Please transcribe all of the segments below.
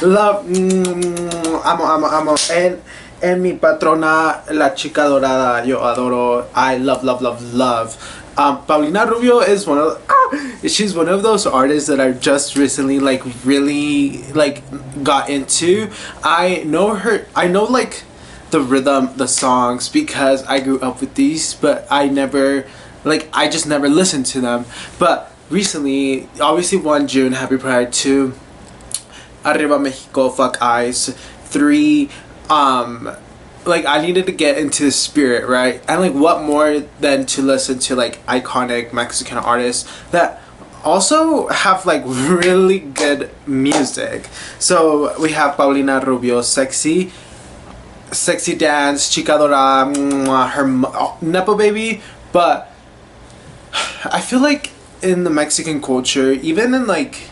Love, amo. En mi patrona, la chica dorada, yo adoro. I love. Paulina Rubio is she's one of those artists that I just recently like really like got into. I know like the rhythm, the songs because I grew up with these, but I just never listened to them. But recently, obviously 1 June, Happy Pride, 2, Arriba Mexico, Fuck Eyes, 3, like I needed to get into the spirit, right? And like what more than to listen to like iconic Mexican artists that also have like really good music. So we have Paulina Rubio, Sexy Dance, Chica Dora, her Nepo Baby. But I feel like in the Mexican culture, even in like,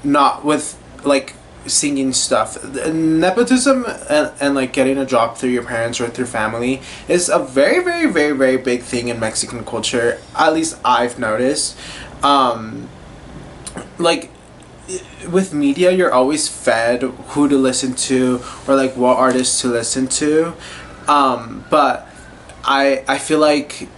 not with like singing stuff, nepotism and like getting a job through your parents or through family is a very, very, very, very big thing in Mexican culture. At least I've noticed. Like with media, you're always fed who to listen to or like what artists to listen to. But I feel like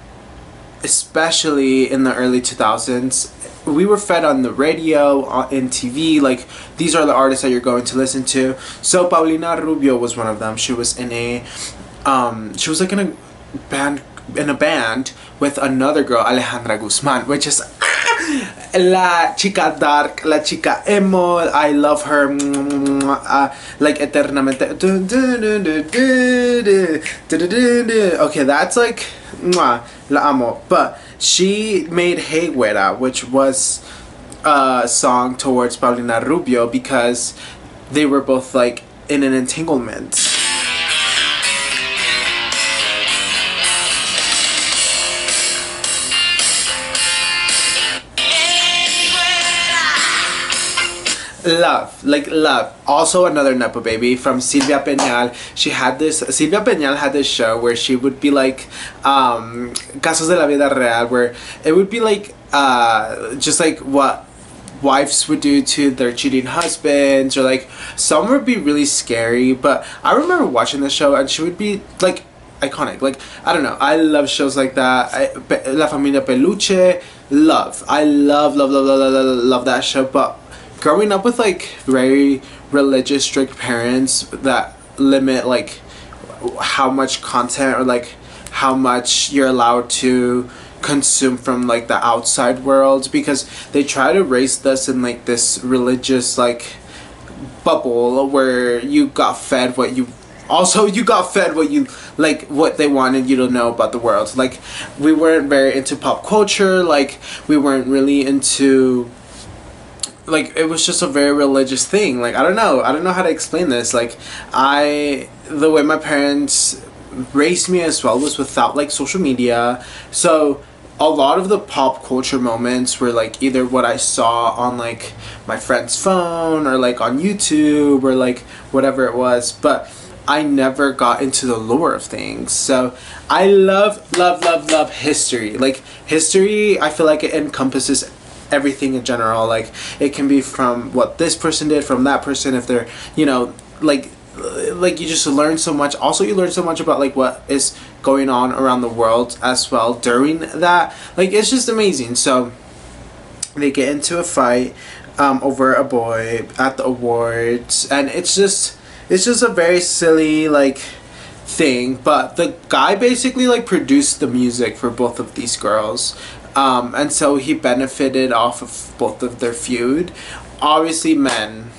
especially in the early 2000s, we were fed on the radio, in TV, like these are the artists that you're going to listen to. So Paulina Rubio was one of them. She was in she was like in a band with another girl, Alejandra Guzman, which is la chica dark, la chica emo. I love her, like eternamente. Okay, that's like la amo. But she made Hey Güera, which was a song towards Paulina Rubio because they were both like in an entanglement. Love. Also another Nepo baby from Silvia Peñal. Silvia Peñal had this show where she would be like, Casos de la Vida Real, where it would be like, just like what wives would do to their cheating husbands, or like some would be really scary. But I remember watching the show and she would be like iconic. Like, I don't know, I love shows like that. La Familia Peluche, I love that show. But growing up with like very religious, strict parents that limit like how much content or like how much you're allowed to consume from like the outside world, because they try to raise us in like this religious like bubble where you got fed what you like, what they wanted you to know about the world. Like, we weren't very into pop culture, like we weren't really into, like, it was just a very religious thing. Like, I don't know how to explain this. Like, the way my parents raised me as well was without like social media, so a lot of the pop culture moments were like either what I saw on like my friend's phone or like on YouTube or like whatever it was, but I never got into the lore of things. So I love history. Like, history, I feel like it encompasses everything in general. Like, it can be from what this person did, from that person, if they're, like you just learn so much. Also, you learn so much about like what is going on around the world as well during that. Like, it's just amazing. So they get into a fight over a boy at the awards, and it's just a very silly like thing. But the guy basically like produced the music for both of these girls, and so he benefited off of both of their feud. Obviously men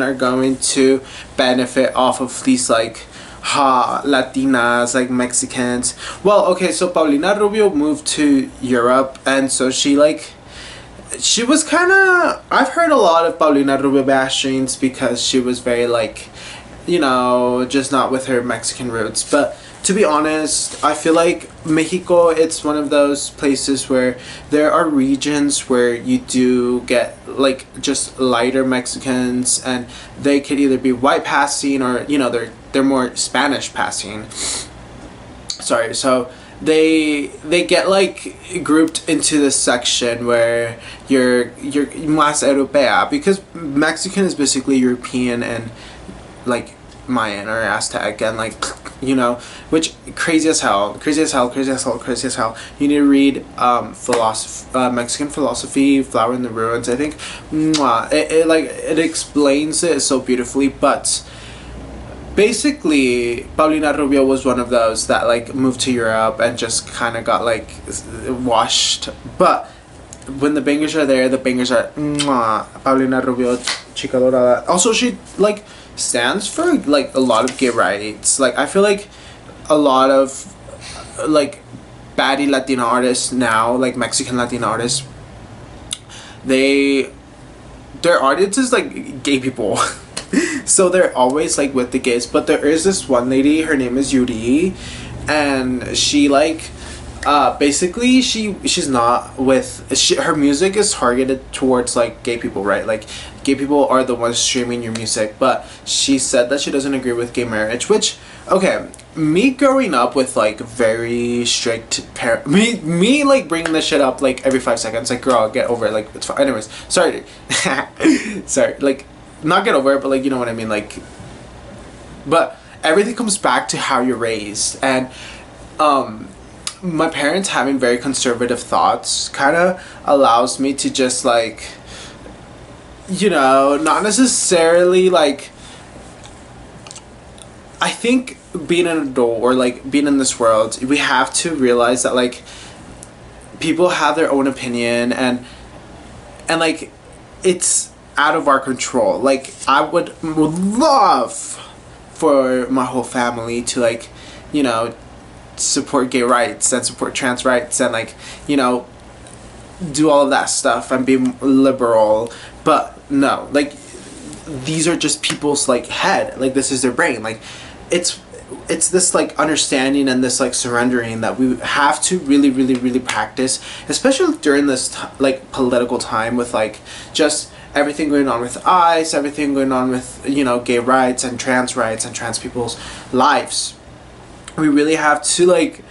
are going to benefit off of these like Latinas, like Mexicans. Well, okay, so Paulina Rubio moved to Europe, and so she was kind of, I've heard a lot of Paulina Rubio bashings because she was very like, just not with her Mexican roots. But to be honest, I feel like Mexico, it's one of those places where there are regions where you do get like just lighter Mexicans, and they could either be white passing or they're more Spanish passing. Sorry. So they get like grouped into this section where you're más europea, because Mexican is basically European and like Mayan or Aztec, and like, you know, which crazy as hell, crazy as hell, crazy as hell, crazy as hell. You need to read Mexican philosophy, Flower in the Ruins. I think, mwah, it like it explains it so beautifully. But basically, Paulina Rubio was one of those that like moved to Europe and just kind of got like washed. But when the bangers are there, the bangers are mwah. Paulina Rubio, chica dorada. Also, she like stands for like a lot of gay rights. Like I feel like a lot of like baddie Latina artists now, like Mexican Latina artists, their audience is like gay people. So they're always like with the gays. But there is this one lady, her name is Yuri, and she like basically she's not with her music is targeted towards like gay people, right? Like gay people are the ones streaming your music. But she said that she doesn't agree with gay marriage, which, okay, me growing up with like very strict me like bringing this shit up like every 5 seconds, like, girl, get over it, like, it's fine. Anyways, sorry. Sorry, like, not get over it, but like, you know what I mean, like, but everything comes back to how you're raised. And my parents having very conservative thoughts kind of allows me to just like, you know, not necessarily like, I think being an adult or like being in this world, we have to realize that like people have their own opinion, and like it's out of our control. Like I would love for my whole family to like, you know, support gay rights and support trans rights and like, you know, do all of that stuff and be liberal. But no, like these are just people's like head, like this is their brain. Like it's this like understanding and this like surrendering that we have to really really really practice, especially during this like political time, with like just everything going on with ICE, everything going on with, you know, gay rights and trans people's lives. We really have to like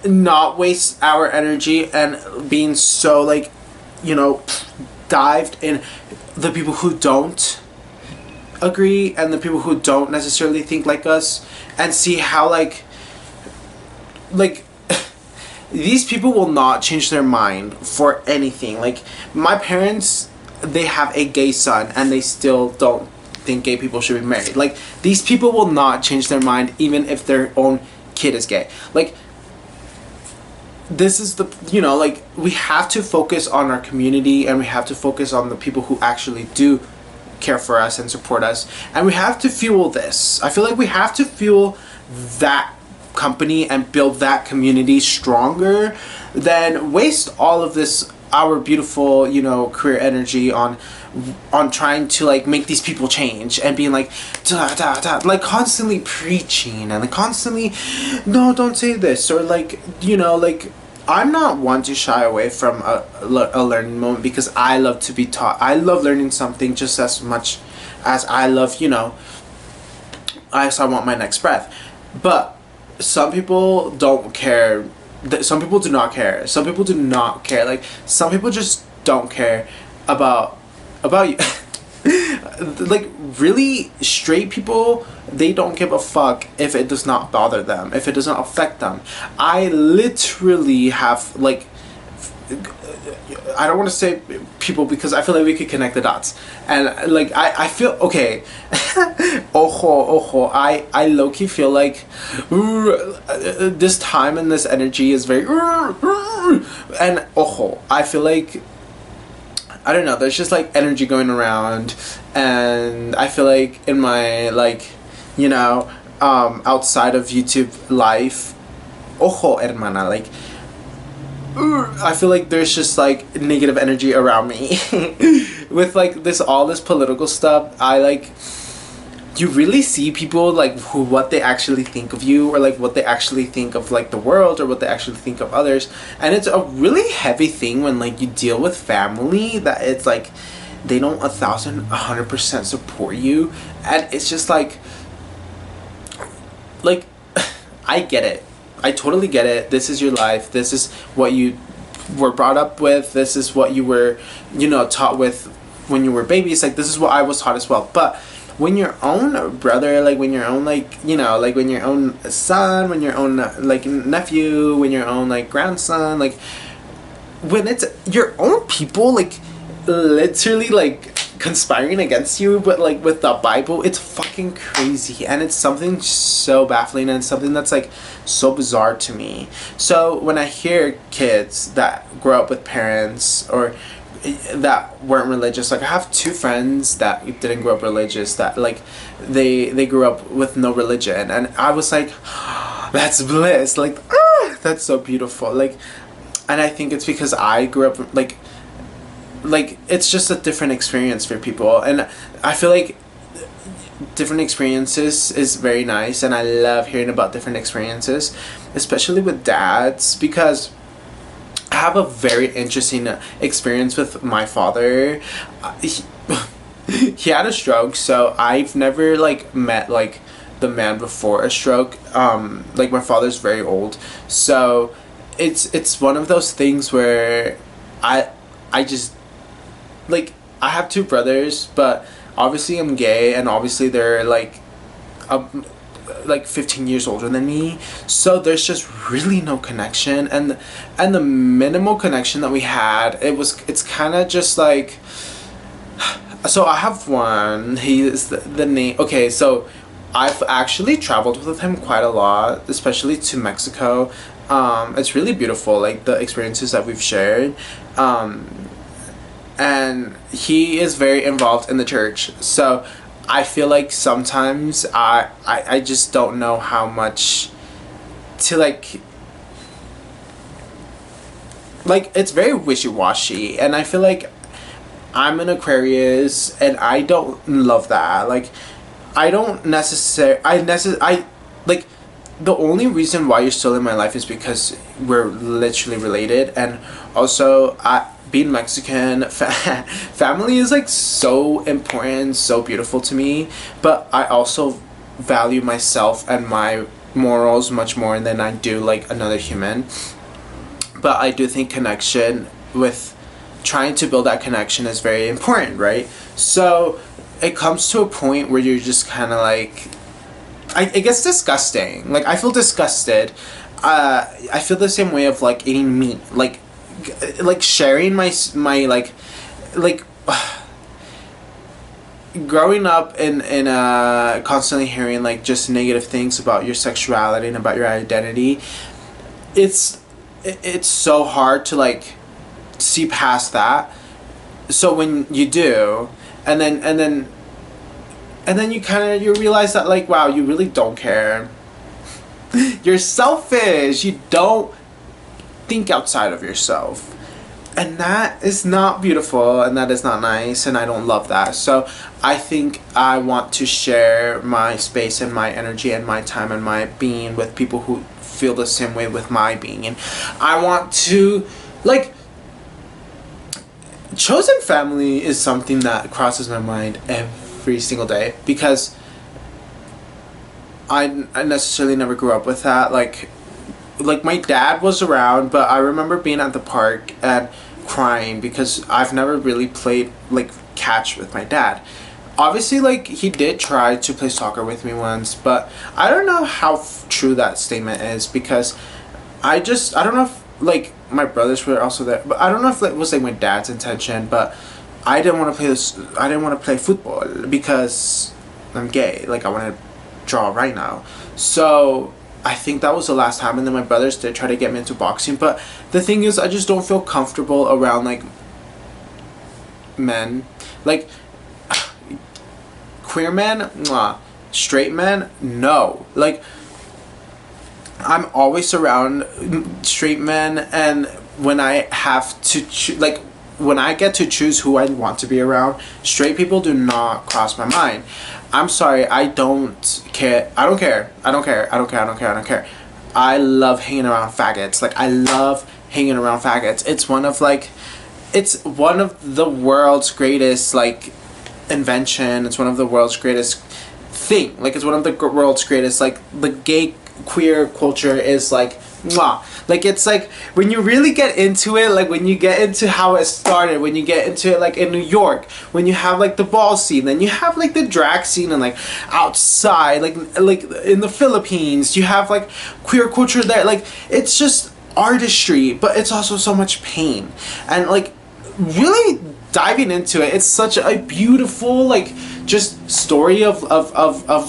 not waste our energy and being so like, you know, dived in the people who don't agree and the people who don't necessarily think like us, and see how like these people will not change their mind for anything. Like my parents, they have a gay son and they still don't think gay people should be married. Like these people will not change their mind even if their own kid is gay. Like this is the, you know, like we have to focus on our community and we have to focus on the people who actually do care for us and support us, and we have to fuel this. I feel like we have to fuel that company and build that community stronger than waste all of this, our beautiful, you know, career energy on trying to like make these people change and being like da, da, da, like constantly preaching and like constantly, no, don't say this, or like, you know, like I'm not one to shy away from a learning moment, because I love to be taught. I love learning something just as much as I love, you know, I want my next breath. But some people don't care. Some people do not care. Some people do not care. Like some people just don't care about you. Like really straight people, they don't give a fuck if it does not bother them, if it doesn't affect them. I literally have like, I don't want to say people because I feel like we could connect the dots, and like I feel okay. ojo, I low-key feel like this time and this energy is very and ojo, I feel like, I don't know, there's just like energy going around, and I feel like in my like, you know, outside of YouTube life, ojo hermana, like I feel like there's just like negative energy around me with like all this political stuff. I like, you really see people like what they actually think of you, or like what they actually think of like the world, or what they actually think of others. And it's a really heavy thing when like you deal with family that it's like they don't 100% support you, and it's just like I get it. I totally get it. This is your life. This is what you were brought up with. This is what you were, taught with when you were babies. Like, this is what I was taught as well. But when your own brother, like when your own, like, like when your own son, when your own, like, nephew, when your own, like, grandson, like, when it's your own people, like, literally, like, conspiring against you, but, like, with the Bible, it's fucking crazy. And it's something so baffling, and something that's, like, so bizarre to me. So when I hear kids that grow up with parents or that weren't religious, like, I have two friends that didn't grow up religious, that, like, they grew up with no religion, and I was like, that's bliss, like, that's so beautiful. Like, and I think it's because I grew up, like it's just a different experience for people, and I feel like different experiences is very nice, and I love hearing about different experiences, especially with dads, because I have a very interesting experience with my father. He had a stroke, so I've never, like, met, like, the man before a stroke. Like, my father's very old, so it's one of those things where I just, like, I have two brothers, but obviously I'm gay, and obviously they're, like 15 years older than me, so there's just really no connection, and the minimal connection that we had, it's kind of just like, so I have one, he is the name, okay, so I've actually traveled with him quite a lot, especially to Mexico. It's really beautiful, like, the experiences that we've shared, and he is very involved in the church, so I feel like sometimes I just don't know how much to, like, it's very wishy-washy, and I feel like I'm an Aquarius, and I don't love that. Like, I don't necessarily, like, the only reason why you're still in my life is because we're literally related, and also being Mexican, family is, like, so important, so beautiful to me, but I also value myself and my morals much more than I do, like, another human. But I do think connection, with trying to build that connection, is very important, right? So it comes to a point where you're just kind of like, it gets disgusting. Like, I feel disgusted. I feel the same way of, like, eating meat, like sharing my growing up in constantly hearing, like, just negative things about your sexuality and about your identity. It's so hard to, like, see past that. So when you do, and then you realize that, like, wow, you really don't care. You're selfish. You don't think outside of yourself, and that is not beautiful, and that is not nice, and I don't love that. So I think I want to share my space and my energy and my time and my being with people who feel the same way with my being, and I want to, like, chosen family is something that crosses my mind every single day, because I necessarily never grew up with that. Like, my dad was around, but I remember being at the park and crying because I've never really played, like, catch with my dad. Obviously, like, he did try to play soccer with me once, but I don't know how true that statement is, because I don't know if, like, my brothers were also there, but I don't know if it was, like, my dad's intention, but I didn't want to play football because I'm gay. Like, I want to draw right now. So I think that was the last time, and then my brothers did try to get me into boxing, but the thing is, I just don't feel comfortable around, like, men. Like, queer men, mwah. Straight men, no. Like, I'm always around straight men, and when I have to when I get to choose who I want to be around, straight people do not cross my mind. I'm sorry, I don't care. I don't care. I love hanging around faggots. Like, I love hanging around faggots. It's one of the world's greatest, like, invention. It's one of the world's greatest thing. Like, it's one of the world's greatest, like, the gay queer culture is like mwah. Like it's like when you really get into it, like when you get into how it started, when you get into it like in New York, when you have like the ball scene, then you have like the drag scene, and like outside, like in the Philippines, you have like queer culture there. Like it's just artistry, but it's also so much pain. And like really diving into it, it's such a beautiful like just story of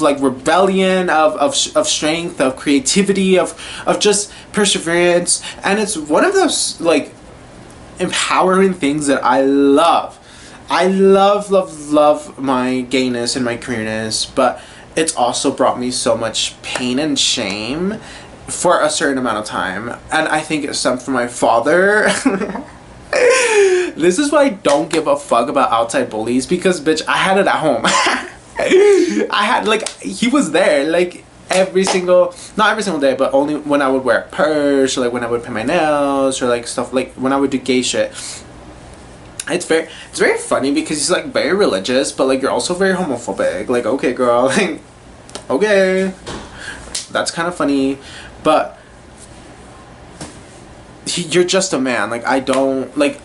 like rebellion, of strength, of creativity, of just perseverance. And it's one of those like empowering things that I love. I love my gayness and my queerness, but it's also brought me so much pain and shame for a certain amount of time. And I think it stemmed from my father. This is why I don't give a fuck about outside bullies, because bitch, I had it at home. I had like, he was there like not every single day, but only when I would wear a purse, or like when I would paint my nails, or like stuff, like when I would do gay shit. It's very funny because he's like very religious, but like you're also very homophobic. Like, okay girl, like okay, that's kind of funny, but you're just a man. Like I don't like,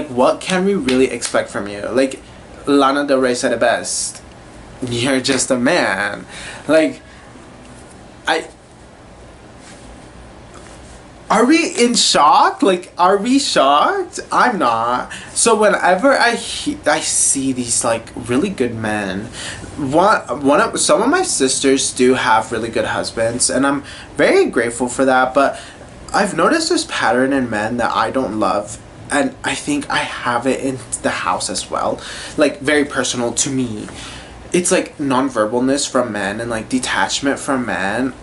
what can we really expect from you? Like Lana Del Rey said it best, you're just a man. Like are we in shock? Like, are we shocked? I'm not. So whenever I see these like really good men, some of my sisters do have really good husbands, and I'm very grateful for that. But I've noticed this pattern in men that I don't love, and I think I have it in the house as well. Like very personal to me. It's like non-verbalness from men and like detachment from men.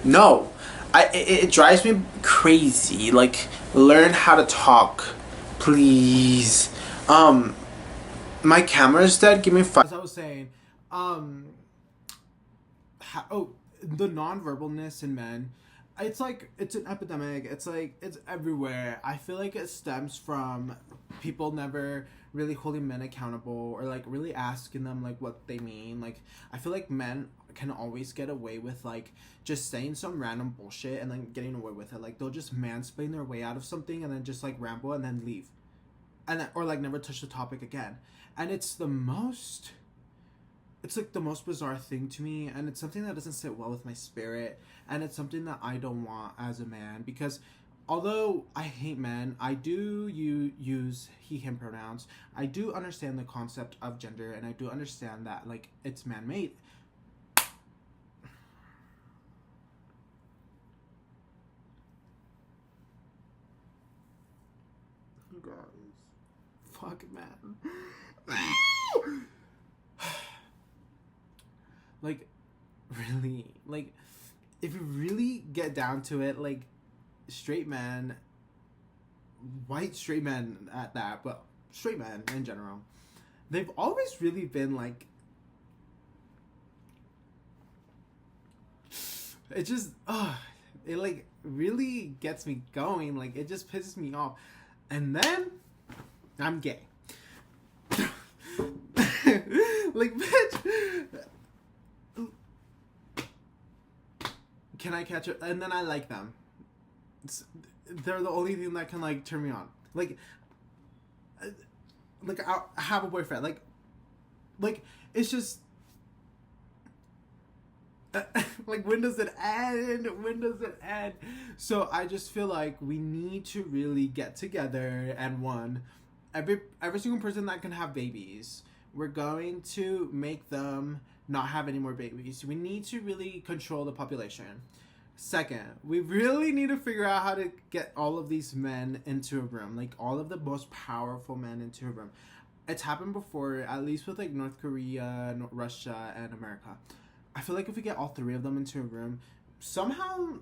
No. It drives me crazy. Like, learn how to talk, please. My camera's dead. Give me 5. As I was saying, the non-verbalness in men, it's like, it's an epidemic. It's like, it's everywhere. I feel like it stems from people never really holding men accountable, or like really asking them like what they mean. Like, I feel like men can always get away with like just saying some random bullshit and then getting away with it. Like they'll just mansplain their way out of something and then just like ramble and then leave, and then, or like never touch the topic again. And it's like the most bizarre thing to me, and it's something that doesn't sit well with my spirit, and it's something that I don't want as a man. Because although I hate men, I do use he him pronouns. I do understand the concept of gender, and I do understand that like it's man-made. Guys, fuck man. Like, really, like, if you really get down to it, like, straight men, white straight men at that, but straight men in general, they've always really been like, it just, it like really gets me going. Like, it just pisses me off. And then I'm gay. Like, bitch, can I catch it? And then I like them. They're the only thing that can like turn me on. Like I have a boyfriend. Like it's just like, when does it end? When does it end? So I just feel like we need to really get together, and every single person that can have babies, we're going to make them not have any more babies. We need to really control the population. Second, we really need to figure out how to get all of these men into a room, like all of the most powerful men into a room. It's happened before, at least with like North Korea, Russia, and America. I feel like if we get all 3 of them into a room, somehow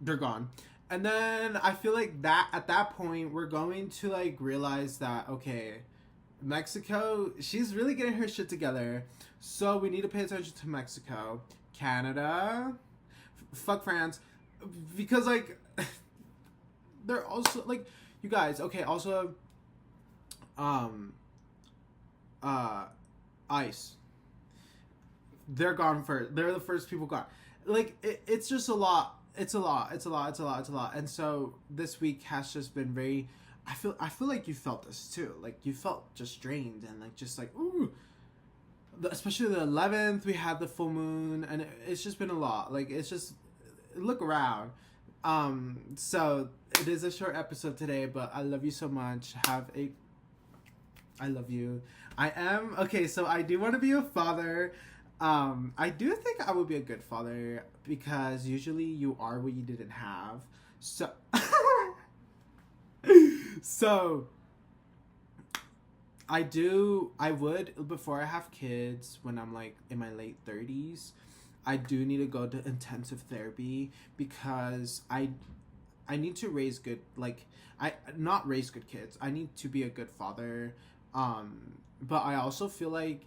they're gone. And then I feel like that at that point, we're going to like realize that, okay, Mexico, she's really getting her shit together. So we need to pay attention to Mexico. Canada, fuck France. Because like, they're also like, you guys, okay, also, ICE. they're gone first. They're the first people gone. Like it's just a lot. It's a lot. It's a lot. It's a lot. It's a lot. And so this week has just been very. I feel like you felt this too. Like you felt just drained and like just like ooh. Especially the 11th, we had the full moon, and it's just been a lot. Like it's just look around. So it is a short episode today, but I love you so much. I love you. I am okay. So I do want to be a father. I do think I would be a good father because usually you are what you didn't have. So, so I would, before I have kids, when I'm like in my late 30s, I do need to go to intensive therapy because I need to raise good, like, not raise good kids. I need to be a good father. But I also feel like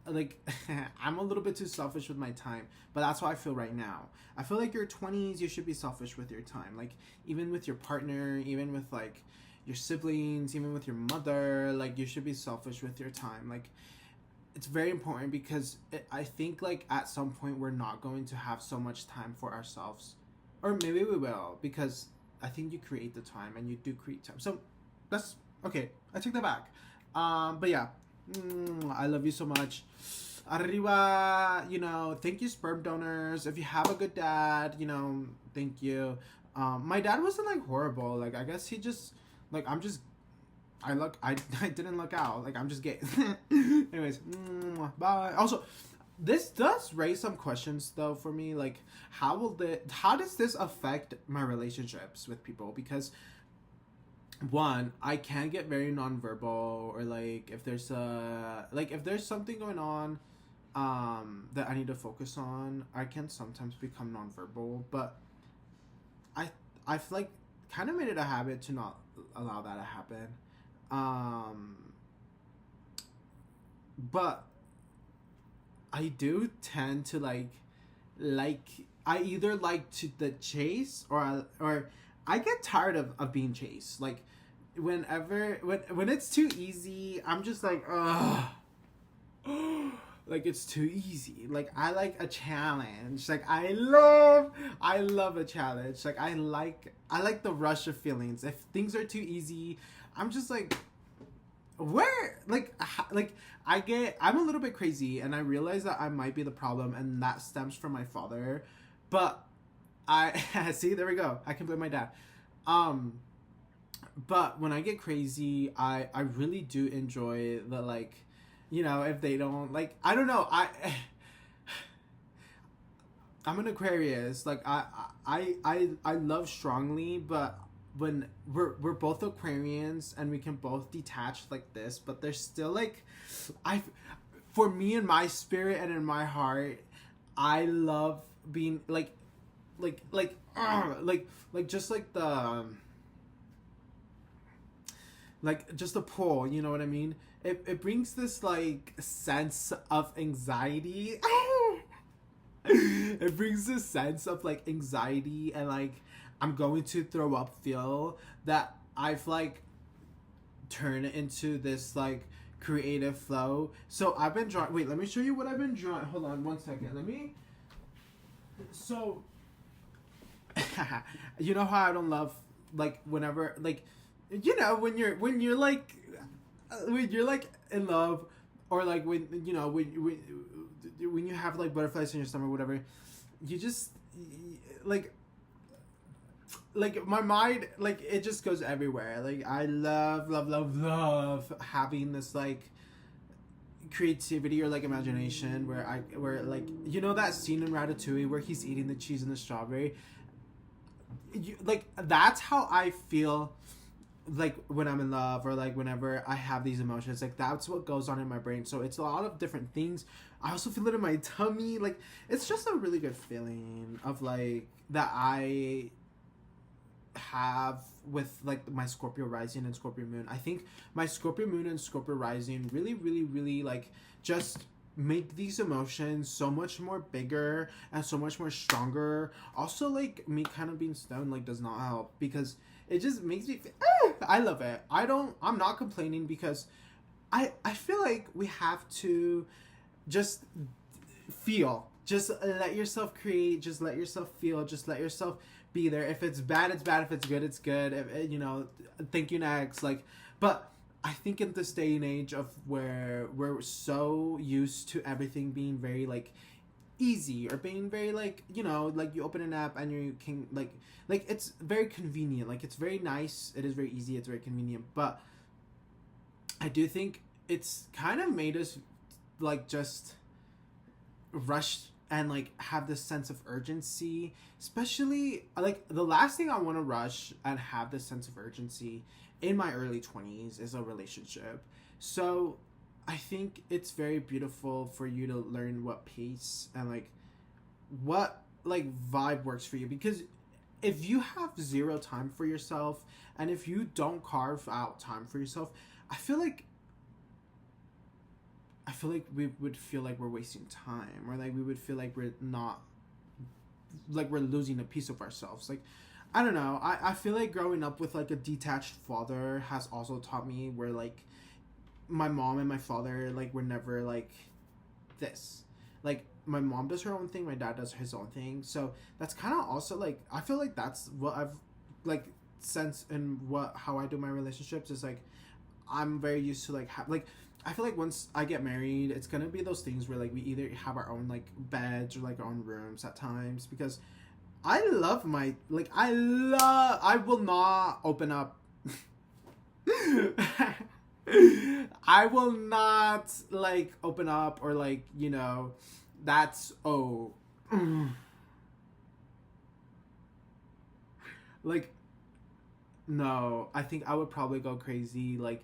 I'm a little bit too selfish with my time, but that's how I feel right now. I feel like your 20s, you should be selfish with your time. Like, even with your partner, even with like your siblings, even with your mother, like you should be selfish with your time. Like, it's very important because I think like at some point we're not going to have so much time for ourselves, or maybe we will, because I think you create the time and you do create time. So that's okay. I take that back. But yeah, I love you so much. Arriba, thank you, sperm donors. If you have a good dad, thank you. My dad wasn't like horrible. Like, I guess he just, like, I didn't look out. Like, I'm just gay. Anyways, bye. Also, this does raise some questions though for me. Like, how does this affect my relationships with people? Because one, I can get very nonverbal, or like if there's something going on that I need to focus on, I can sometimes become nonverbal. But I've like kind of made it a habit to not allow that to happen. But I do tend to like I either like to the chase or I get tired of being chased. Like whenever when it's too easy, I'm just like ugh. Like it's too easy. Like I like a challenge. Like I love a challenge. Like I like the rush of feelings. If things are too easy, I'm just like where I'm a little bit crazy, and I realize that I might be the problem, and that stems from my father. But I see, there we go. I can blame my dad. But when I get crazy, I really do enjoy the like, if they don't like, I don't know, I'm an Aquarius. Like I love strongly, but when we're both Aquarians and we can both detach like this, but there's still like for me in my spirit and in my heart, I love being like just like the like just the pull, you know what I mean? It brings this like sense of anxiety. It brings this sense of like anxiety and like I'm going to throw up feel that I've like turned into this like creative flow. So I've been drawing. Wait, let me show you what I've been drawing. Hold on 1 second. So you know how I don't love like whenever like when you're like in love, or like when you have like butterflies in your stomach or whatever, you just like my mind, like it just goes everywhere. Like I love having this like creativity or like imagination where like that scene in Ratatouille where he's eating the cheese and the strawberry. Like that's how I feel like when I'm in love, or like whenever I have these emotions. Like that's what goes on in my brain. So it's a lot of different things. I also feel it in my tummy. Like it's just a really good feeling of like that I have with like my Scorpio rising and Scorpio moon. I think my Scorpio moon and Scorpio rising really like just make these emotions so much more bigger and so much more stronger. Also, like me kind of being stoned like does not help, because it just makes me I love it. I'm not complaining, because I feel like we have to just feel. Just let yourself create. Just let yourself feel. Just let yourself be there. If it's bad, it's bad. If it's good, it's good. Thank you next. Like, but I think in this day and age of where we're so used to everything being very like easy or being very like like you open an app and you can like it's very convenient, like it's very nice, it is very easy, it's very convenient, but I do think it's kind of made us like just rush and like have this sense of urgency, especially like the last thing I want to rush and have this sense of urgency in my early 20s is a relationship. So I think it's very beautiful for you to learn what pace and like what like vibe works for you, because if you have zero time for yourself and if you don't carve out time for yourself, I feel like we would feel like we're wasting time, or like we would feel like we're not, like we're losing a piece of ourselves. Like, I don't know. I feel like growing up with like a detached father has also taught me where like my mom and my father like were never like this. Like my mom does her own thing, my dad does his own thing. So that's kind of also like I feel like that's what I've like sense in what how I do my relationships is like I'm very used to like like I feel like once I get married, it's gonna be those things where like we either have our own like beds or like our own rooms at times, because I love my like I will not open up. I will not like open up or like that's like no, I think I would probably go crazy like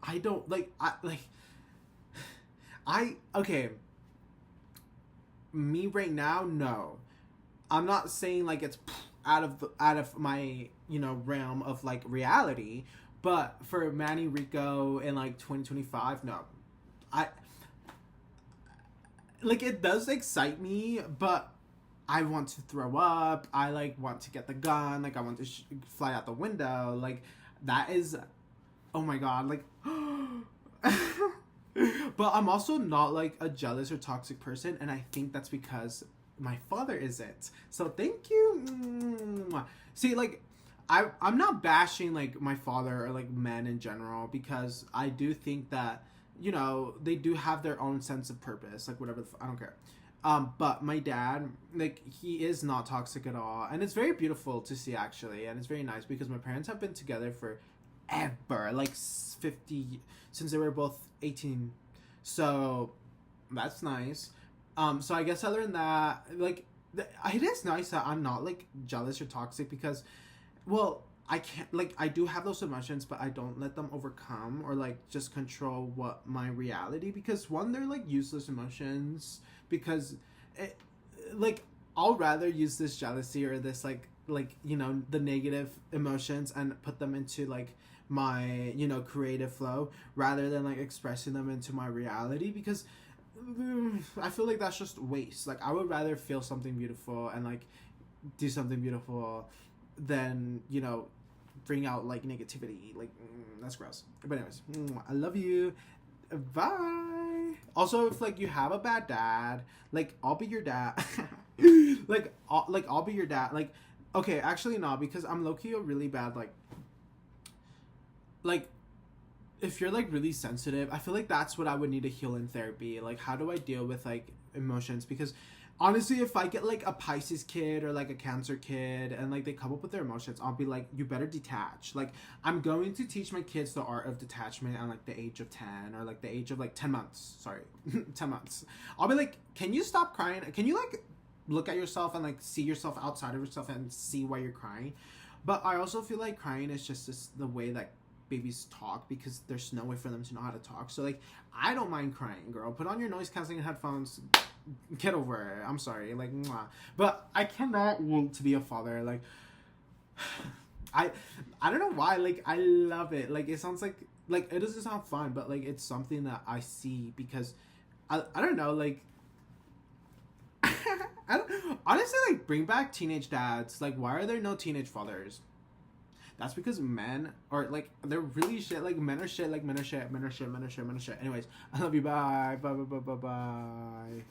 I don't like I okay, me right now, no. I'm not saying like it's out of my realm of like reality, but for Manny Rico in like 2025, no. I like it does excite me, but I want to throw up. I like want to get the gun. Like I want to fly out the window. Like that is, oh my god. Like, but I'm also not like a jealous or toxic person, and I think that's because my father isn't. So thank you. See, like, I'm not bashing like my father or like men in general, because I do think that they do have their own sense of purpose, like whatever I don't care. But my dad, like, he is not toxic at all, and it's very beautiful to see actually, and it's very nice because my parents have been together for ever, like 50, since they were both 18, so that's nice. So I guess other than that, like, it is nice that I'm not like jealous or toxic, because, well, I can't, like, I do have those emotions, but I don't let them overcome or like just control what my reality, because one, they're like useless emotions, because it, like, I'll rather use this jealousy or this like the negative emotions and put them into like my creative flow, rather than like expressing them into my reality, because I feel like that's just waste. Like I would rather feel something beautiful and like do something beautiful than bring out like negativity. Like that's gross. But anyways, I love you. Bye. Also, if like you have a bad dad, like I'll be your dad. I'll be your dad. Like, okay, actually no, because I'm low-key a really bad like if you're like really sensitive, I feel like that's what I would need to heal in therapy. Like, how do I deal with like emotions? Because honestly, if I get like a Pisces kid or like a Cancer kid and like they come up with their emotions, I'll be like, you better detach. Like, I'm going to teach my kids the art of detachment at like the age of 10, or like the age of like 10 months. Sorry, 10 months. I'll be like, can you stop crying? Can you like look at yourself and like see yourself outside of yourself and see why you're crying? But I also feel like crying is just the way that babies talk, because there's no way for them to know how to talk. So like, I don't mind crying, girl. Put on your noise canceling headphones, get over it. I'm sorry, like, mwah. But I cannot wait to be a father. Like, I don't know why, like, I love it. Like, it sounds like it doesn't sound fun, but like it's something that I see, because I don't know, like, honestly, like, bring back teenage dads. Like, why are there no teenage fathers? That's because men are like, they're really shit. Like men are shit. Like men are shit. Men are shit. Men are shit. Men are shit. Anyways, I love you. Bye. Bye. Bye. Bye. Bye. Bye.